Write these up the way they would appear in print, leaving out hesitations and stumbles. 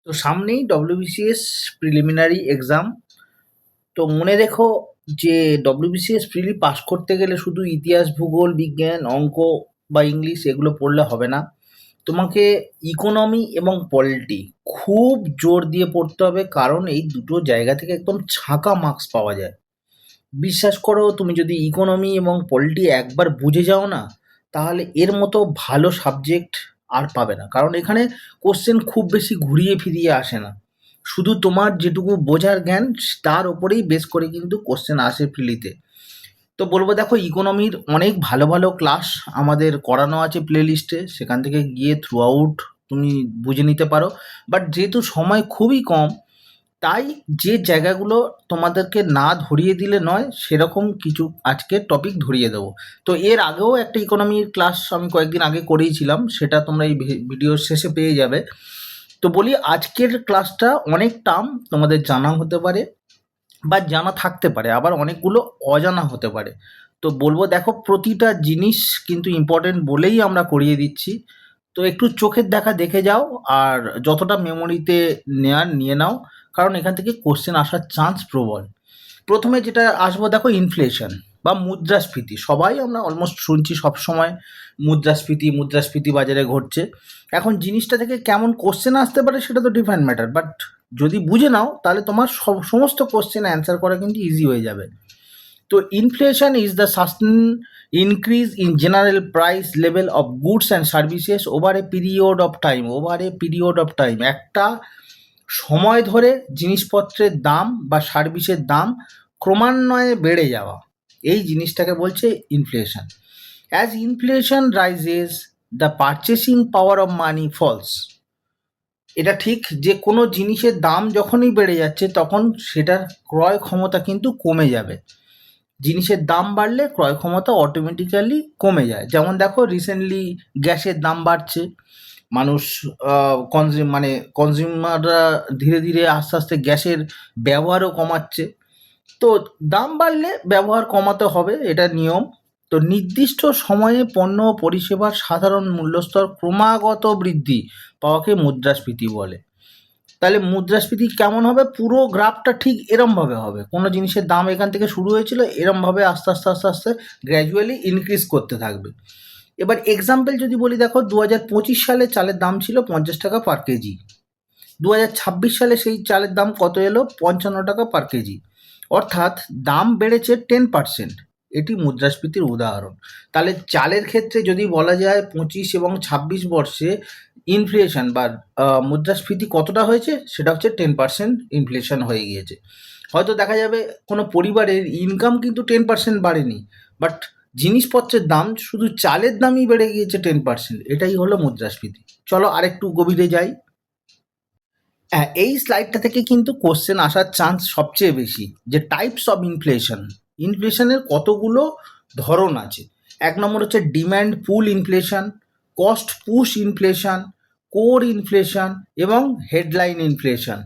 তো সামনেই WBCS preliminary exam. তো মনে রেখো যে ডব্লিউবিসিএস প্রিলি পাস করতে গেলে শুধু ইতিহাস, ভূগোল, বিজ্ঞান, অঙ্ক বা ইংলিশ এগুলো পড়লে হবে না। তোমাকে ইকোনমি এবং পলিটি খুব জোর দিয়ে পড়তে হবে, কারণ এই দুটো জায়গা থেকে একদম ছাঁকা মার্কস পাওয়া যায়। বিশ্বাস করো, তুমি যদি ইকোনমি এবং পলিটি একবার বুঝে যাও না, তাহলে এর মতো ভালো সাবজেক্ট আর পাবে না। কারণ এখানে কোশ্চেন খুব বেশি ঘুরিয়ে ফিরিয়ে আসে না, শুধু তোমার যেটুকু বোঝার জ্ঞান তার ওপরেই বেস করে কিন্তু কোশ্চেন আসে প্রিলিতে। তো বলবো, দেখো ইকোনমির অনেক ভালো ভালো ক্লাস আমাদের করানো আছে প্লে লিস্টে, সেখান থেকে গিয়ে থ্রু আউট তুমি বুঝে নিতে পারো। বাট যেহেতু সময় খুবই কম, তাই যে জায়গাগুলো তোমাদেরকে না ধরিয়ে দিলে নয়, সেরকম কিছু আজকে টপিক ধরিয়ে দেবো। তো এর আগেও একটা ইকোনমির ক্লাস আমি কয়েকদিন আগে করেইছিলাম, সেটা তোমরা এই ভিডিওর শেষে পেয়ে যাবে। তো বলি, আজকের ক্লাসটা অনেক টার্ম তোমাদের জানা হতে পারে বা জানা থাকতে পারে, আবার অনেকগুলো অজানা হতে পারে। তো বলবো, দেখো প্রতিটা জিনিস কিন্তু ইম্পর্টেন্ট বলেই আমরা করিয়ে দিচ্ছি। তো একটু চোখের দেখা দেখে যাও, আর যতটা মেমোরিতে নেয়ার নিয়ে নাও, কারণ এখান থেকে কোশ্চেন আসার চান্স প্রবল। প্রথমে যেটা আসবো, দেখো ইনফ্লেশন বা মুদ্রাস্ফীতি। সবাই আমরা অলমোস্ট শুনছি সবসময় মুদ্রাস্ফীতি মুদ্রাস্ফীতি বাজারে ঘটছে। এখন জিনিসটা থেকে কেমন কোশ্চেন আসতে পারে সেটা তো ডিফারেন্ট ম্যাটার, বাট যদি বুঝে নাও তাহলে তোমার সমস্ত কোশ্চেন অ্যান্সার করা কিন্তু ইজি হয়ে যাবে। তো inflation is the sustain increase in general price level of goods and services over a period of time. একটা সময় ধরে জিনিসপত্রের দাম বা সার্ভিসের দাম ক্রমান্বয়ে বেড়ে যাওয়া, এই জিনিসটাকে বলছে inflation. As inflation rises, the purchasing power of money falls. এটা ঠিক যে কোনো জিনিসের দাম যখনই বেড়ে যাচ্ছে তখন সেটার ক্রয় ক্ষমতা কিন্তু কমে যাবে। জিনিসের দাম বাড়লে ক্রয় ক্ষমতা অটোমেটিক্যালি কমে যায়। যেমন দেখো, রিসেন্টলি গ্যাসের দাম বাড়ছে, মানুষ কনজিউমাররা ধীরে ধীরে আস্তে আস্তে গ্যাসের ব্যবহারও কমাচ্ছে। তো দাম বাড়লে ব্যবহার কমাতে হবে, এটা নিয়ম। তো নির্দিষ্ট সময়ে পণ্য ও পরিষেবার সাধারণ মূল্যস্তর ক্রমাগত বৃদ্ধি পাওয়াকে মুদ্রাস্ফীতি বলে। তাহলে মুদ্রাস্ফীতি কেমন হবে? পুরো গ্রাফটা ঠিক এরমভাবে হবে, কোনো জিনিসের দাম এখান থেকে শুরু হয়েছিল, এরমভাবে আস্তে আস্তে আস্তে আস্তে গ্র্যাজুয়ালি ইনক্রিজ করতে থাকবে। এবার এক্সাম্পল যদি বলি, দেখো 2025 সালে চালের দাম ছিল 50 টাকা পার কেজি। 2026 সালে সেই চালের দাম কত এলো? 55 টাকা পার কেজি। অর্থাৎ দাম বেড়েছে 10%। এটি মুদ্রাস্ফীতির উদাহরণ। তাহলে চালের ক্ষেত্রে যদি বলা যায় 25 এবং 26 বর্ষে ইনফ্লেশন বা মুদ্রাস্ফীতি কতটা হয়েছে, সেটা হচ্ছে 10% ইনফ্লেশন হয়ে গিয়েছে। হয়তো দেখা যাবে কোনো পরিবারের ইনকাম কিন্তু 10% বাড়েনি, বাট জিনিসপত্রের দাম, শুধু চালের দামই বেড়ে গিয়েছে 10%। এটাই হলো মুদ্রাস্ফীতি। চলো আরেকটু গভীরে যাই। হ্যাঁ, এই স্লাইডটা থেকে কিন্তু কোশ্চেন আসার চান্স সবচেয়ে বেশি, যে টাইপস অফ ইনফ্লেশন। ইনফ্লেশনের কতগুলো ধরন আছে। 1 নম্বর হচ্ছে demand pull inflation, cost push inflation, core inflation এবং হেডলাইন ইনফ্লেশন।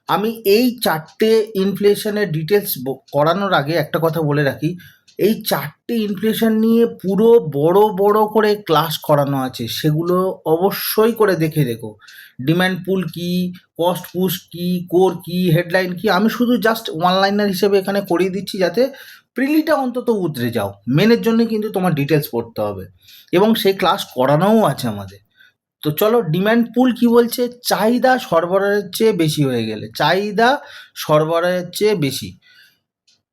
আমি এই চারটে ইনফ্লেশনের ডিটেলস করানোর আগে একটা কথা বলে রাখি, এই চারটে ইনফ্লেশন নিয়ে পুরো বড় বড় করে ক্লাস করানো আছে, সেগুলো অবশ্যই করে দেখে রেখো। ডিম্যান্ড পুল কি, কস্ট পুশ কি, কোর কি, হেডলাইন কি, আমি শুধু জাস্ট ওয়ান লাইনার হিসেবে এখানে করিয়ে দিচ্ছি, যাতে প্রিলিটা অন্তত উতরে যাও। মেনের জন্য কিন্তু তোমার ডিটেলস পড়তে হবে, এবং সেই ক্লাস করানোও আছে আমাদের। তো চলো, ডিম্যান্ড পুল কি বলছে? চাহিদা সরবরাহের চেয়ে বেশি হয়ে গেলে, চাহিদা সরবরাহের চেয়ে বেশি,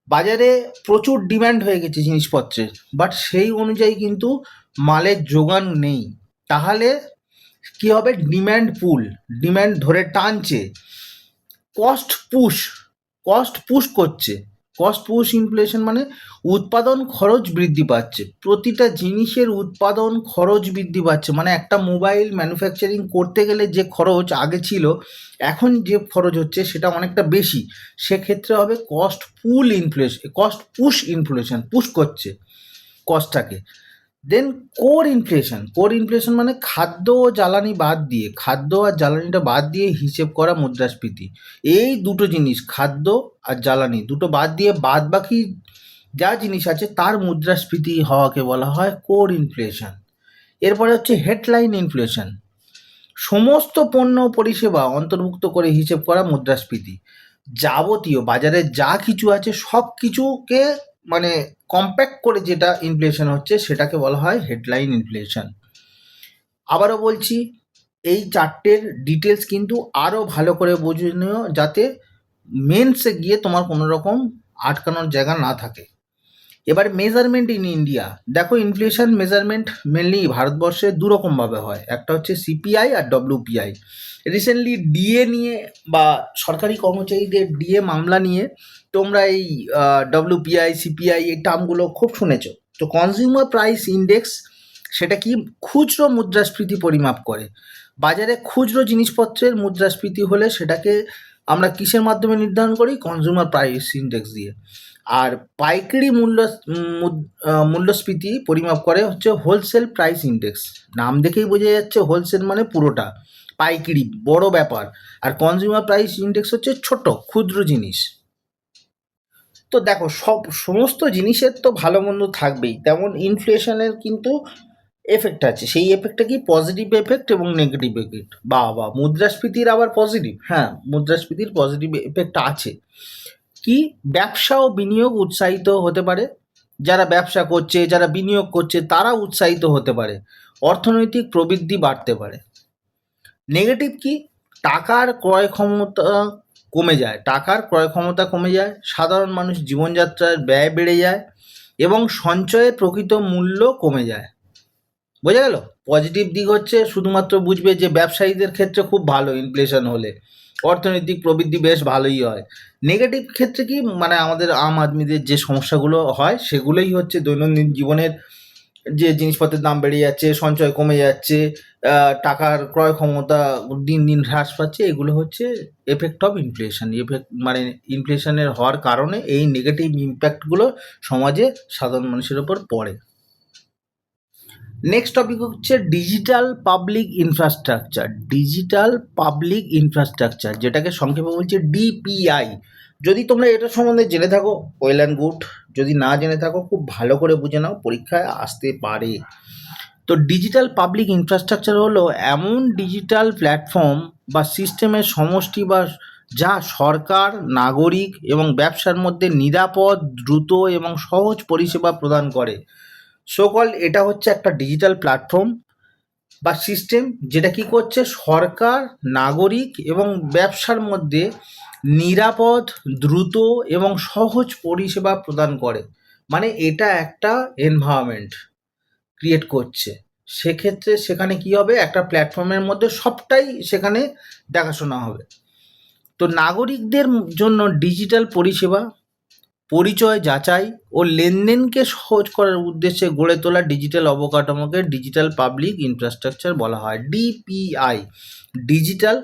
বাজারে প্রচুর ডিম্যান্ড হয়ে গেছে জিনিসপত্রের, বাট সেই অনুযায়ী কিন্তু মালের যোগান নেই। তাহলে কি হবে? ডিম্যান্ড পুল, ডিম্যান্ড ধরে টানছে। কস্ট পুশ, কস্ট পুশ করছে। কস্ট পুশ ইনফ্লেশন মানে উৎপাদন খরচ বৃদ্ধি পাচ্ছে, প্রতিটা জিনিসের উৎপাদন খরচ বৃদ্ধি পাচ্ছে। মানে একটা মোবাইল ম্যানুফ্যাকচারিং করতে গেলে যে খরচ আগে ছিল, এখন যে খরচ হচ্ছে সেটা অনেকটা বেশি। সেক্ষেত্রে হবে cost pull inflation, cost push inflation, push করছে কস্টটাকে। Then core inflation, core inflation মানে খাদ্য ও জ্বালানি বাদ দিয়ে, খাদ্য আর জ্বালানিটা বাদ দিয়ে হিসেব করা মুদ্রাস্ফীতি। এই দুটো জিনিস, খাদ্য আর জ্বালানি দুটো বাদ দিয়ে বাদ বাকি যা জিনিস আছে তার মুদ্রাস্ফীতি হওয়াকে বলা হয় কোর ইনফ্লেশন। এরপরে হচ্ছে হেডলাইন ইনফ্লেশন, সমস্ত পণ্য ও পরিষেবা অন্তর্ভুক্ত করে হিসেব করা মুদ্রাস্ফীতি। যাবতীয় বাজারে যা কিছু আছে সব কিছুকে মানে কম্প্যাক্ট করে যেটা ইনফ্লেশন হচ্ছে সেটাকে বলা হয় হেডলাইন ইনফ্লেশন। আবারও বলছি, এই চারটের ডিটেলস কিন্তু আরও ভালো করে বুঝে নিও, যাতে মেন্সে গিয়ে তোমার কোনো রকম আটকানোর জায়গা না থাকে। এবার মেজারমেন্ট ইন ইন্ডিয়া। দেখো, ইনফ্লেশন মেজারমেন্ট মেনলি ভারতবর্ষে দুরকমভাবে হয়, একটা হচ্ছে সিপিআই আর ডব্লিউপিআই। রিসেন্টলি ডিএ নিয়ে বা সরকারি কর্মচারীদের ডিএ মামলা নিয়ে তোমরা এই ডব্লিউপিআই সিপিআই এই টার্মগুলো খুব শুনেছো। তো কনজিউমার প্রাইস ইন্ডেক্স সেটা কি খুচরো মুদ্রাস্ফীতি পরিমাপ করে। বাজারে খুচরো জিনিসপত্রের মুদ্রাস্ফীতি হলে সেটাকে আমরা কিসের মাধ্যমে নির্ধারণ করি? কনজিউমার প্রাইস ইন্ডেক্স দিয়ে। আর পাইকারি মূল্যস্ফীতি পরিমাপ করে হচ্ছে হোলসেল প্রাইস ইন্ডেক্স। নাম দেখেই বোঝা যাচ্ছে হোলসেল মানে পুরোটা, পাইকারি বড় ব্যাপার, আর কনজিউমার প্রাইস ইন্ডেক্স হচ্ছে ছোট ক্ষুদ্র জিনিস। তো দেখো, সমস্ত জিনিসের তো ভালো মন্দ থাকবেই, তেমন ইনফ্লেশনের কিন্তু এফেক্ট আছে। সেই এফেক্টটা কি? পজিটিভ এফেক্ট এবং নেগেটিভ এফেক্ট। বা মুদ্রাস্ফীতির আবার পজিটিভ, হ্যাঁ মুদ্রাস্ফীতির পজিটিভ এফেক্ট আছে। কি? ব্যবসা ও বিনিয়োগ উৎসাহিত হতে পারে। যারা ব্যবসা করছে, যারা বিনিয়োগ করছে তারা উৎসাহিত হতে পারে। অর্থনৈতিক প্রবৃদ্ধি বাড়তে পারে। নেগেটিভ কি? টাকার ক্রয় ক্ষমতা কমে যায়। টাকার ক্রয় ক্ষমতা কমে যায়, সাধারণ মানুষ জীবনযাত্রার ব্যয় বেড়ে যায় এবং সঞ্চয়ের প্রকৃত মূল্য কমে যায়। বোঝা গেল? পজিটিভ দিক হচ্ছে শুধুমাত্র বুঝবে যে ব্যবসায়ীদের ক্ষেত্রে খুব ভালো ইনফ্লেশন হলে, অর্থনৈতিক প্রবৃদ্ধি বেশ ভালোই হয়। নেগেটিভ ক্ষেত্রে কি? মানে আমাদের আম আদমিদের যে সমস্যাগুলো হয় সেগুলোই হচ্ছে দৈনন্দিন জীবনের যে জিনিসপত্রের দাম বেড়ে যাচ্ছে, সঞ্চয় কমে যাচ্ছে, টাকার ক্রয় ক্ষমতা দিন দিন হ্রাস পাচ্ছে, এগুলো হচ্ছে এফেক্ট অফ ইনফ্লেশন। এফেক্ট মানে ইনফ্লেশনের হওয়ার কারণে এই নেগেটিভ ইম্প্যাক্টগুলো সমাজে সাধারণ মানুষের ওপর পড়ে। নেক্সট টপিক হচ্ছে digital public infrastructure. Digital public infrastructure, যেটাকে সংক্ষেপে বলছে ডিপিআই। যদি তোমরা এটা সম্বন্ধে জেনে থাকো ওয়েল অ্যান্ড গুড, যদি না জেনে থাকো খুব ভালো করে বুঝে নাও, পরীক্ষায় আসতে পারে। তো ডিজিটাল পাবলিক ইনফ্রাস্ট্রাকচার হলো এমন ডিজিটাল প্ল্যাটফর্ম বা সিস্টেমের সমষ্টি বা যা সরকার, নাগরিক এবং ব্যবসার মধ্যে নিরাপদ, দ্রুত এবং সহজ পরিষেবা প্রদান করে। সকল এটা হচ্ছে একটা ডিজিটাল প্ল্যাটফর্ম বা সিস্টেম যেটা কি করছে? সরকার, নাগরিক এবং ব্যবসার মধ্যে নিরাপদ, দ্রুত এবং সহজ পরিষেবা প্রদান করে। মানে এটা একটা এনভায়রনমেন্ট ক্রিয়েট করছে। সেক্ষেত্রে সেখানে কি হবে? একটা প্ল্যাটফর্মের মধ্যে সবটাই সেখানে দেখাশোনা হবে। তো নাগরিকদের জন্য ডিজিটাল পরিষেবা, পরিচয় যাচাই ও লেনদেনকে সহজ করার উদ্দেশ্যে গড়ে তোলা ডিজিটাল অবকাঠামোকে ডিজিটাল পাবলিক ইনফ্রাস্ট্রাকচার বলা হয়। DPI, digital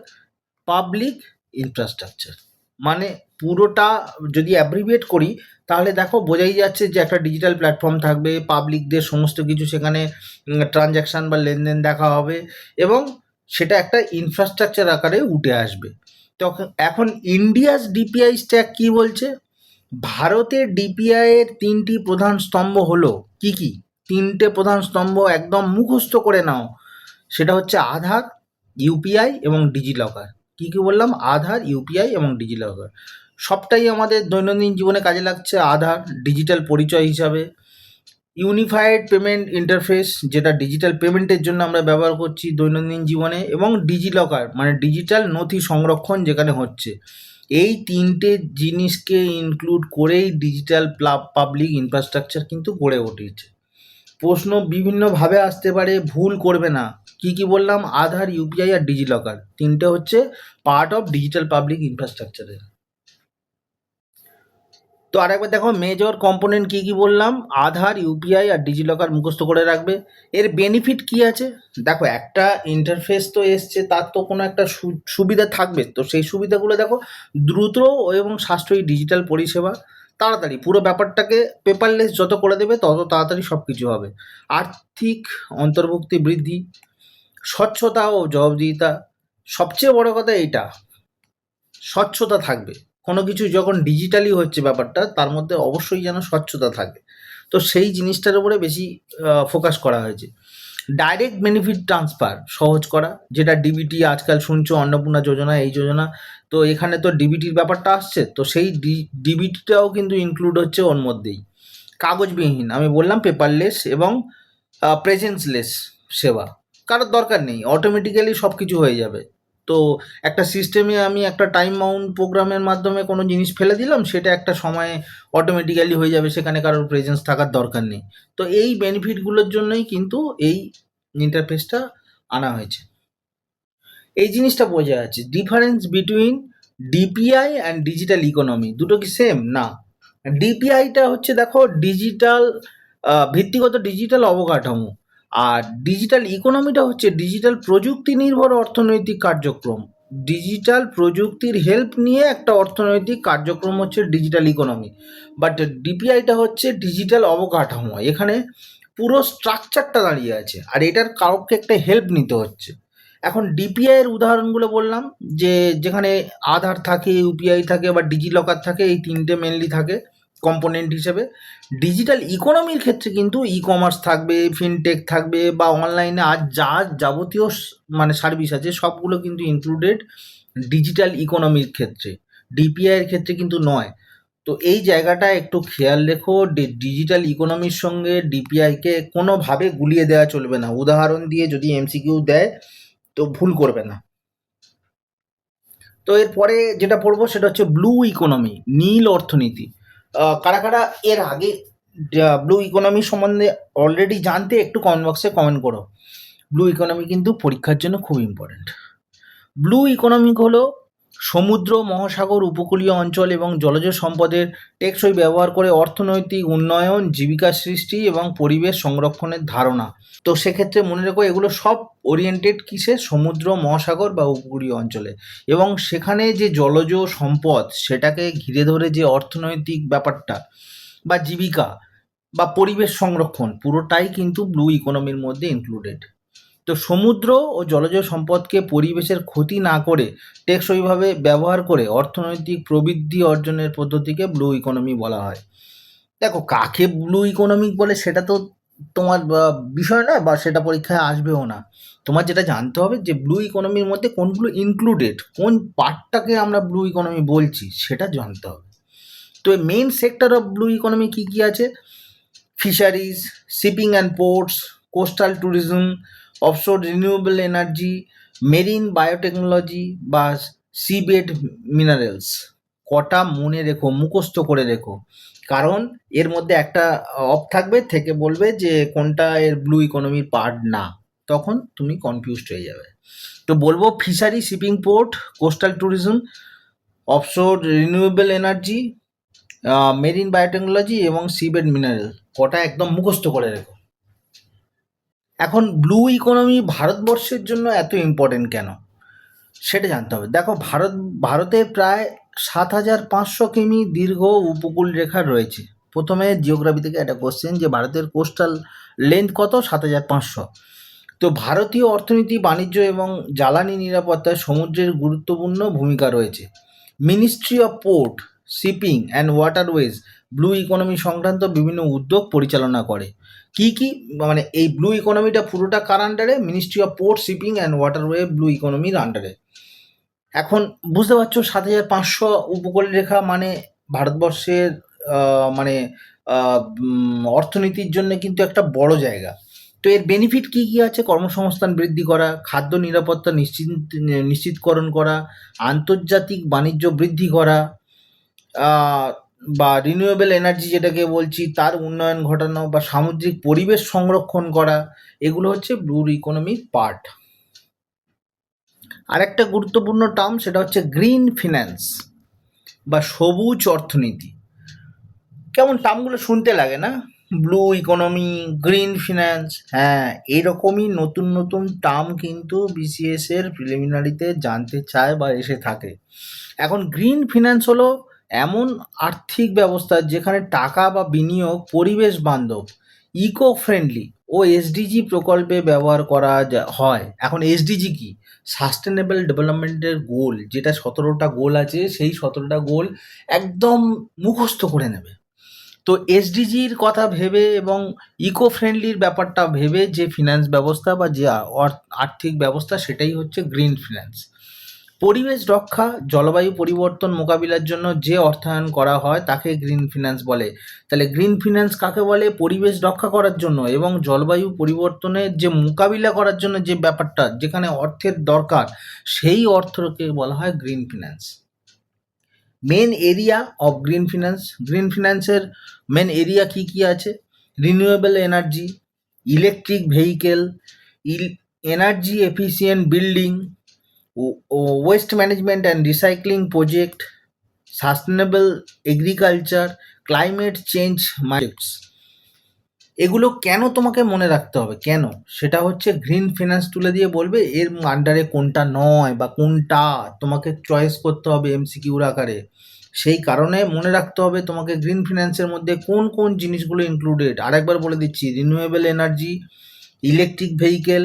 public infrastructure. মানে পুরোটা যদি অ্যাব্রিভিয়েট করি তাহলে দেখো বোঝাই যাচ্ছে যে একটা ডিজিটাল প্ল্যাটফর্ম থাকবে, পাবলিকদের সমস্ত কিছু সেখানে ট্রানজ্যাকশান বা লেনদেন দেখা হবে এবং সেটা একটা ইনফ্রাস্ট্রাকচার আকারে উঠে আসবে। তখন এখন ইন্ডিয়াস ডিপিআই স্ট্যাক কী বলছে? ভারতের ডিপিআই এর 3টি প্রধান স্তম্ভ হলো কি কি? 3টে প্রধান স্তম্ভ একদম মুখস্থ করে নাও। সেটা হচ্ছে আধার, ইউপিআই এবং ডিজিলকার। কি কি বললাম? আধার, ইউপিআই এবং ডিজিলকার। সবটাই আমাদের দৈনন্দিন জীবনে কাজে লাগছে। আধার ডিজিটাল পরিচয় হিসাবে, ইউনিফাইড পেমেন্ট ইন্টারফেস যেটা ডিজিটাল পেমেন্টের জন্য আমরা ব্যবহার করছি দৈনন্দিন জীবনে, এবং ডিজিলকার মানে ডিজিটাল নথি সংরক্ষণ যেখানে হচ্ছে। এই 3টে জিনিসকে ইনক্লুড করেই ডিজিটাল পাবলিক ইনফ্রাস্ট্রাকচার কিন্তু গড়ে উঠেছে। প্রশ্ন বিভিন্নভাবে আসতে পারে, ভুল করবে না। কি কি বললাম? আধার, ইউপিআই আর ডিজিলকার, 3টে হচ্ছে পার্ট অফ ডিজিটাল পাবলিক ইনফ্রাস্ট্রাকচারের। তো আরেকবার দেখো মেজর কম্পোনেন্ট কি কি বললাম? আধার, ইউপিআই আর ডিজিলকার মুখস্থ করে রাখবে। এর বেনিফিট কি আছে? দেখো, একটা ইন্টারফেস তো এসছে, তার তো কোনো একটা সুবিধা থাকবে। তো সেই সুবিধাগুলো দেখো, দ্রুত এবং সাশ্রয়ী ডিজিটাল পরিষেবা, তাড়াতাড়ি পুরো ব্যাপারটাকে পেপারলেস যত করে দেবে তত তাড়াতাড়ি সব কিছু হবে। আর্থিক অন্তর্ভুক্তি বৃদ্ধি, স্বচ্ছতা ও জবাবদিহিতা। সবচেয়ে বড় কথা এইটা, স্বচ্ছতা থাকবে। কোনো কিছু যখন ডিজিটালি হচ্ছে ব্যাপারটা, তার মধ্যে অবশ্যই যেন স্বচ্ছতা থাকে। তো সেই জিনিসটার উপরে বেশি ফোকাস করা হয়েছে। ডাইরেক্ট বেনিফিট ট্রান্সফার সহজ করা, যেটা ডিবিটি আজকাল শুনছো, অন্নপূর্ণা যোজনা, এই যোজনা। তো এখানে তো ডিবিটির ব্যাপারটা আসছে, তো সেই ডিবিটিটাও কিন্তু ইনক্লুড হচ্ছে ওর মধ্যেই। কাগজবিহীন, আমি বললাম পেপারলেস এবং প্রেজেন্সলেস সেবা, কারোর দরকার নেই, অটোমেটিক্যালি সব কিছু হয়ে যাবে। তো একটা সিস্টেমে আমি একটা টাইম বাউন্ড প্রোগ্রামের মাধ্যমে কোনো জিনিস ফেলে দিলাম, সেটা একটা সময়ে অটোমেটিক্যালি হয়ে যাবে, সেখানে কারোর প্রেজেন্স থাকার দরকার নেই। তো এই বেনিফিটগুলোর জন্যই কিন্তু এই ইন্টারফেসটা আনা হয়েছে। এই জিনিসটা বোঝা যাচ্ছে difference between DPI and digital economy, দুটো কি সেম? না। ডিপিআইটা হচ্ছে দেখো ডিজিটাল ভিত্তিগত ডিজিটাল অবকাঠামো, আর ডিজিটাল ইকোনমিটা হচ্ছে ডিজিটাল প্রযুক্তি নির্ভর অর্থনৈতিক কার্যক্রম। ডিজিটাল প্রযুক্তির হেল্প নিয়ে একটা অর্থনৈতিক কার্যক্রম হচ্ছে ডিজিটাল ইকোনমি, বাট ডিপিআইটা হচ্ছে ডিজিটাল অবকাঠামো। এখানে পুরো স্ট্রাকচারটা দাঁড়িয়ে আছে, আর এটার কাউকে একটা হেল্প নিতে হচ্ছে। এখন ডিপিআই এর উদাহরণগুলো বললাম, যে যেখানে আধার থাকে, ইউপিআই থাকে বা ডিজিলকার থাকে, এই তিনটে মেনলি থাকে কম্পোনেন্ট হিসেবে। ডিজিটাল ইকোনমির ক্ষেত্রে কিন্তু ই কমার্স থাকবে, ফিনটেক থাকবে, বা অনলাইনে আজ যা যাবতীয় মানে সার্ভিস আছে সবগুলো কিন্তু ইনক্লুডেড ডিজিটাল ইকোনমির ক্ষেত্রে, ডিপিআই এর ক্ষেত্রে কিন্তু নয়। তো এই জায়গাটা একটু খেয়াল রেখো, ডিজিটাল ইকোনমির সঙ্গে ডিপিআইকে কোনোভাবে গুলিয়ে দেওয়া চলবে না। উদাহরণ দিয়ে যদি এমসিকিউ দেয় তো ভুল করবে না। তো এরপরে যেটা পড়বো সেটা হচ্ছে ব্লু ইকোনমি, নীল অর্থনীতি। কারা কারা এর আগে ব্লু ইকোনমি সম্বন্ধে অলরেডি জানতে, একটু কমেন্ট বক্সে কমেন্ট করো। ব্লু ইকোনমি কিন্তু পরীক্ষার জন্য খুব ইম্পর্ট্যান্ট। ব্লু ইকোনমিক হলো সমুদ্র, মহাসাগর, উপকূলীয় অঞ্চল এবং জলজ সম্পদের টেকসই ব্যবহার করে অর্থনৈতিক উন্নয়ন, জীবিকা সৃষ্টি এবং পরিবেশ সংরক্ষণের ধারণা। তো সেক্ষেত্রে মনে রেখো এগুলো সব ওরিয়েন্টেড কিসে? সমুদ্র, মহাসাগর বা উপকূলীয় অঞ্চলে, এবং সেখানে যে জলজ সম্পদ সেটাকে ঘিরে ধরে যে অর্থনৈতিক ব্যাপারটা বা জীবিকা বা পরিবেশ সংরক্ষণ, পুরোটাই কিন্তু ব্লু ইকোনমির মধ্যে ইনক্লুডেড। তো সমুদ্র ও জলজ সম্পদকে পরিবেশের ক্ষতি না করে টেকসইভাবে ব্যবহার করে অর্থনৈতিক প্রবৃদ্ধি অর্জনের পদ্ধতিকে ব্লু ইকোনমি বলা হয়। দেখো কাকে ব্লু ইকোনমিক বলে সেটা তো তোমার বিষয় নয়, বা সেটা পরীক্ষায় আসবেও না। তোমার যেটা জানতে হবে যে ব্লু ইকোনমির মধ্যে কোনগুলো ইনক্লুডেড, কোন পার্টটাকে আমরা ব্লু ইকোনমি বলছি সেটা জানতে হবে। তো main sector of blue economy কী কী আছে? Fisheries, shipping and ports, coastal tourism, offshore renewable energy, marine biotechnology বা সিবেড মিনারেলস। কটা মনে রেখো, মুখস্থ করে রেখো, কারণ এর মধ্যে একটা অফ থাকবে, থেকে বলবে যে কোনটা এর ব্লু ইকোনমির পার্ট না, তখন তুমি কনফিউজড হয়ে যাবে। তো বলবো fishery, shipping, port, coastal tourism, offshore renewable energy, marine biotechnology এবং সিবেড মিনারেল। কটা একদম মুখস্থ করে রেখো। এখন ব্লু ইকোনমি ভারতবর্ষের জন্য এত ইম্পর্টেন্ট কেন সেটা জানতে হবে। দেখো ভারতে প্রায় ৭,৫০০ কিমি দীর্ঘ উপকূল রেখা রয়েছে। প্রথমে জিওগ্রাফি থেকে একটা কোশ্চেন, যে ভারতের কোস্টাল লেন্থ কত? ৭,৫০০। তো ভারতীয় অর্থনীতি, বাণিজ্য এবং জ্বালানি নিরাপত্তায় সমুদ্রের গুরুত্বপূর্ণ ভূমিকা রয়েছে। Ministry of port, shipping and waterways blue economy সংক্রান্ত বিভিন্ন উদ্যোগ পরিচালনা করে। কি কি মানে এই ব্লু ইকোনমিটা পুরোটা কার আন্ডারে? Ministry of port, shipping and waterway blue ইকোনমির আন্ডারে। এখন বুঝতে পারছো ৭,৫০০ উপকূল রেখা মানে ভারতবর্ষের মানে অর্থনীতির জন্য কিন্তু একটা বড় জায়গা। তো এর বেনিফিট কী কী আছে? কর্মসংস্থান বৃদ্ধি করা, খাদ্য নিরাপত্তা নিশ্চিতকরণ করা, আন্তর্জাতিক বাণিজ্য বৃদ্ধি করা, বা রিনিউয়েবল এনার্জি যেটাকে বলছি তার উন্নয়ন ঘটানো, বা সামুদ্রিক পরিবেশ সংরক্ষণ করা, এগুলো হচ্ছে ব্লু ইকোনমির পার্ট। আরেকটা গুরুত্বপূর্ণ টার্ম সেটা হচ্ছে গ্রিন ফিন্যান্স বা সবুজ অর্থনীতি। কেমন টার্মগুলো শুনতে লাগে না? ব্লু ইকোনমি, গ্রিন ফিন্যান্স, হ্যাঁ এইরকমই নতুন নতুন টার্ম কিন্তু বিসিএস এর প্রিলিমিনারিতে জানতে চায় বা এসে থাকে। এখন গ্রিন ফিন্যান্স হলো এমন আর্থিক ব্যবস্থা যেখানে টাকা বা বিনিয়োগ পরিবেশ বান্ধব, ইকো ফ্রেন্ডলি ও এসডিজি প্রকল্পে ব্যবহার করা হয়। এখন এসডিজি কি? সাস্টেনেবল ডেভেলপমেন্টের গোল, যেটা ১৭টা গোল আছে, সেই ১৭টা গোল একদম মুখস্থ করে নেবে। তো এসডিজির কথা ভেবে এবং ইকো ফ্রেন্ডলির ব্যাপারটা ভেবে যে ফিন্যান্স ব্যবস্থা বা যে আর্থিক ব্যবস্থা সেটাই হচ্ছে গ্রিন ফিন্যান্স। পরিবেশ রক্ষা, জলবায়ু পরিবর্তন মোকাবিলার জন্য যে অর্থায়ন করা হয় তাকে গ্রিন ফিন্যান্স বলে। তাহলে গ্রিন ফিন্যান্স কাকে বলে? পরিবেশ রক্ষা করার জন্য এবং জলবায়ু পরিবর্তনের যে মোকাবিলা করার জন্য যে ব্যাপারটা যেখানে অর্থের দরকার সেই অর্থকে বলা হয় green finance. Main area of green finance, green ফিন্যান্সের মেন এরিয়া কি কি আছে? Renewable energy, electric vehicle, energy efficient building, waste management and recycling project, sustainable agriculture, climate change markets. এগুলো কেন তোমাকে মনে রাখতে হবে, কেন? সেটা হচ্ছে গ্রিন ফিন্যান্স তুলে দিয়ে বলবে এর আন্ডারে কোনটা নয় বা কোনটা তোমাকে চয়েস করতে হবে এমসিকিউর আকারে। সেই কারণে মনে রাখতে হবে তোমাকে গ্রিন ফিন্যান্সের মধ্যে কোন কোন জিনিসগুলো ইনক্লুডেড। আরেকবার বলে দিচ্ছি, renewable energy, electric vehicle,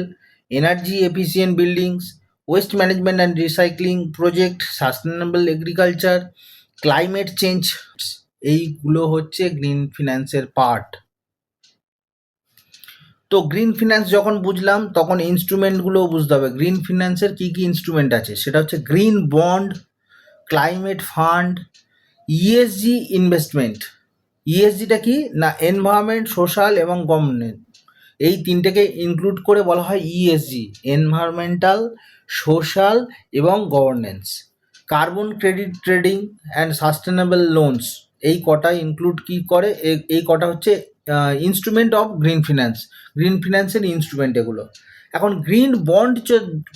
energy efficient buildings, West management and recycling project, sustainable agriculture, climate change, এইগুলো হচ্ছে গ্রিন ফিন্যান্সের পার্ট। তো গ্রিন ফিন্যান্স যখন বুঝলাম তখন ইনস্ট্রুমেন্টগুলোও বুঝতে হবে। গ্রিন ফিন্যান্সের কী কী ইনস্ট্রুমেন্ট আছে সেটা হচ্ছে green bond, climate fund, ESG investment. ইএসজিটা কি না, এনভায়রনমেন্ট, সোশ্যাল এবং গভর্নেন্স, এই তিনটেকে ইনক্লুড করে বলা হয় ইএসজি, এনভায়রনমেন্টাল, সোশ্যাল এবং governance. Carbon credit trading and sustainable loans, এই কটা ইনক্লুড কি করে, এই কটা হচ্ছে instrument of green finance, green ফিন্যান্সের ইনস্ট্রুমেন্ট এগুলো। এখন গ্রিন বন্ড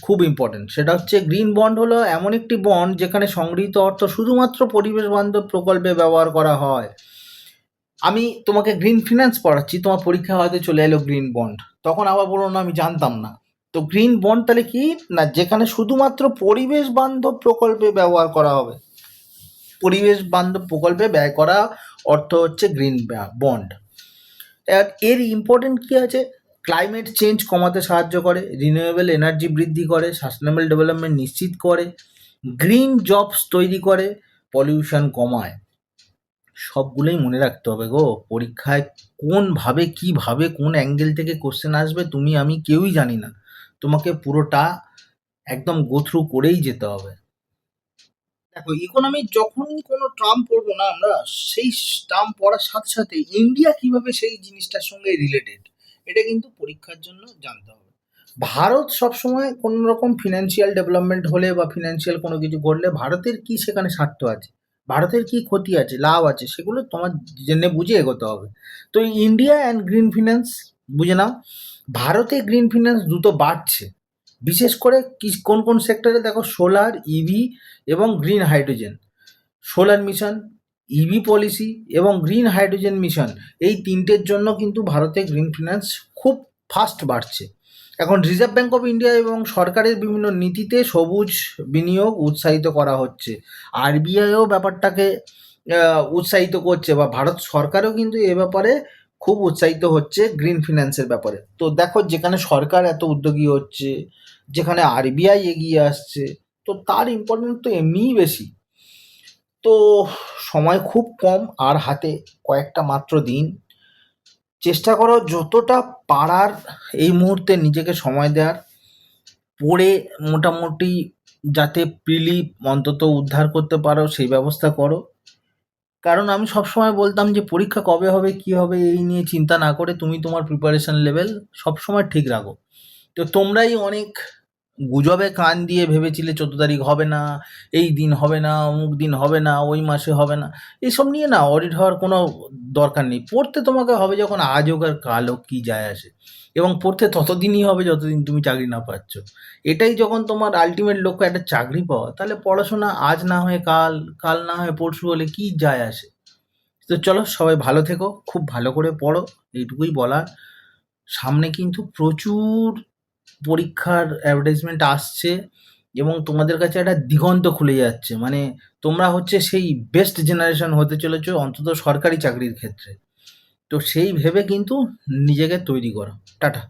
খুব ইম্পর্টেন্ট। সেটা হচ্ছে গ্রিন বন্ড হলো এমন একটি বন্ড যেখানে সংগৃহীত অর্থ শুধুমাত্র পরিবেশ বান্ধব প্রকল্পে ব্যবহার করা হয়। আমি তোমাকে গ্রিন ফিন্যান্স পড়াচ্ছি, তোমার পরীক্ষা হয়তো চলে এলো গ্রিন বন্ড, তখন আবার বলো না আমি জানতাম না। তো গ্রিন বন্ড তাহলে কি না, যেখানে শুধুমাত্র পরিবেশ বান্ধব প্রকল্পে ব্যবহার করা হবে, পরিবেশ বান্ধব প্রকল্পে ব্যয় করা অর্থ হচ্ছে গ্রিন বন্ড। এর ইম্পর্টেন্ট কি আছে? ক্লাইমেট চেঞ্জ কমাতে সাহায্য করে, রিনিউয়েবল এনার্জি বৃদ্ধি করে, সাস্টেনেবল ডেভেলপমেন্ট নিশ্চিত করে, গ্রিন জবস তৈরি করে, পলিউশন কমায়। সবগুলোই মনে রাখতে হবে গো। পরীক্ষায় কোনভাবে কীভাবে কোন অ্যাঙ্গেল থেকে কোশ্চেন আসবে তুমি আমি কেউই জানি না, তোমাকে পুরোটা একদম গো থ্রু করেই যেতে হবে। দেখো, ইকোনমি যখনই কোনো টার্ম পড়বো না আমরা, সেই টার্ম পড়ার সাথে সাথে ইন্ডিয়া কিভাবে সেই জিনিসটার সঙ্গে রিলেটেড, এটা কিন্তু পরীক্ষার জন্য জানতে হবে। ভারত সবসময় কোনো রকম ফিনান্সিয়াল ডেভেলপমেন্ট হলে বা ফিনান্সিয়াল কোনো কিছু করলে ভারতের কি সেখানে স্বার্থ আছে, ভারতের কি ক্ষতি আছে, লাভ আছে, সেগুলো তোমার জেনে বুঝে এগোতে হবে। তো ইন্ডিয়া অ্যান্ড গ্রিন ফিন্যান্স বুঝে নাও। ভারতে গ্রিন ফিন্যান্স দ্রুত বাড়ছে, বিশেষ করে কোন কোন সেক্টরে দেখো, সোলার, ইভি এবং green hydrogen. Solar mission, EV policy এবং গ্রিন হাইড্রোজেন মিশন, এই তিনটের জন্য কিন্তু ভারতে গ্রিন ফিন্যান্স খুব ফাস্ট বাড়ছে। এখন রিজার্ভ ব্যাঙ্ক অফ ইন্ডিয়া এবং সরকারের বিভিন্ন নীতিতে সবুজ বিনিয়োগ উৎসাহিত করা হচ্ছে। আরবিআইও ব্যাপারটাকে উৎসাহিত করছে, বা ভারত সরকারও কিন্তু এ ব্যাপারে খুব উৎসাহিত হচ্ছে গ্রিন ফিন্যান্সের ব্যাপারে। তো দেখো, যেখানে সরকার এত উদ্যোগী হচ্ছে, যেখানে আরবিআই এগিয়ে আসছে, তো তার ইম্পর্টেন্স তো এমনিই বেশি। তো সময় খুব কম, আর হাতে কয়েকটা মাত্র দিন। চেষ্টা করো যতটা পারার এই মুহূর্তে নিজেকে সময় দেওয়ার, পড়ে মোটামুটি যাতে প্রিলি অন্তত উদ্ধার করতে পারো সেই ব্যবস্থা করো। কারণ আমি সবসময় বলতাম যে পরীক্ষা কবে হবে, কি হবে, এই নিয়ে চিন্তা না করে তুমি তোমার প্রিপারেশন লেভেল সবসময় ঠিক রাখো। তো তোমরাই অনেক গুজবে কান দিয়ে ভেবেছিলে 14 তারিখ হবে না, এই দিন হবে না, অমুক দিন হবে না, ওই মাসে হবে না। এসব নিয়ে না অডিট হওয়ার কোনো দরকার নেই। পড়তে তোমাকে হবে যখন, আজ হোক আর কাল হোক, কী যায় আসে। এবং পড়তে ততদিনই হবে যতদিন তুমি চাকরি না পাচ্ছ। এটাই যখন তোমার আল্টিমেট লক্ষ্য একটা চাকরি পাওয়া, তাহলে পড়াশোনা আজ না হয়ে কাল, কাল না হয়ে পরশু হলে কী যায় আসে। তো চলো, সবাই ভালো থেকো, খুব ভালো করে পড়ো, এইটুকুই বলার। সামনে কিন্তু প্রচুর পরীক্ষার অ্যাডভার্টাইজমেন্ট আসছে এবং তোমাদের কাছে একটা দিগন্ত খুলে যাচ্ছে। মানে তোমরা হচ্ছে সেই বেস্ট জেনারেশন হতে চলেছো, অন্তত সরকারি চাকরির ক্ষেত্রে। তো সেই ভেবে কিন্তু নিজেকে তৈরি করো। টাটা।